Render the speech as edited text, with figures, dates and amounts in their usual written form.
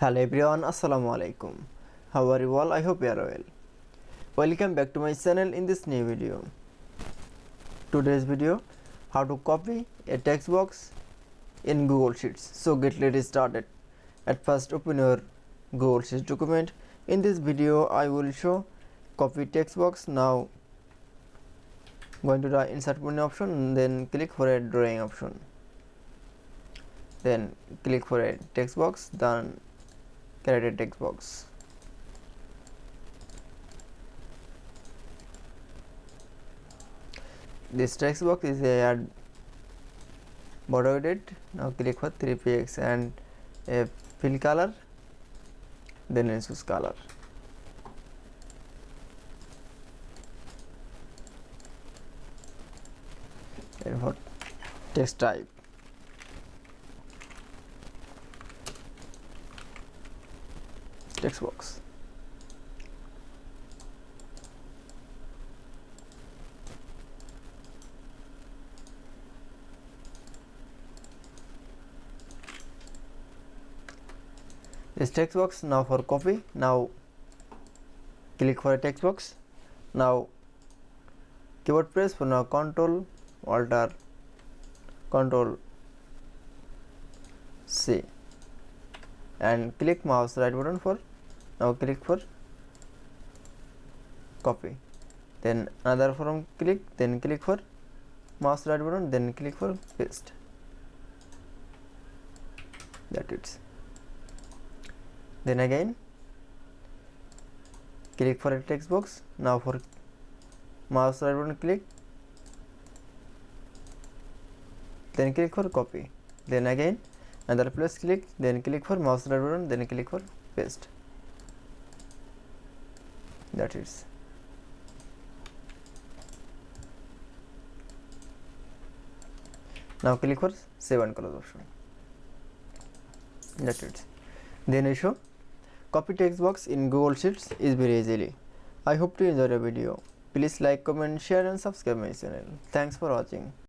Hello everyone, Assalamu alaikum. How are you all? I hope you are well. Welcome back to my channel in this new video. Today's video, how to copy a text box in Google Sheets. So let's started. At first open your Google Sheets document. In this video I will show copy text box. Now going to the insert menu option, then click for a drawing option. Then click for a text box, then create a text box. This text box is a border edit. Now click for 3px and a fill color, then choose color. And for text type, text box. This text box now for copy. Now click for a text box. Now keyboard press for now Control Alt Control C and click mouse right button for now click for copy, then another from click, then click for mouse right button, then click for paste. That it's. Then again click for a text box. Now for mouse right button click, then click for copy, then again another place click, then click for mouse right button, then click for paste. That is. Now click for save and close option. That's it. Then I show copy text box in Google Sheets is very easily. I hope to enjoy the video. Please like, comment, share and subscribe my channel. Thanks for watching.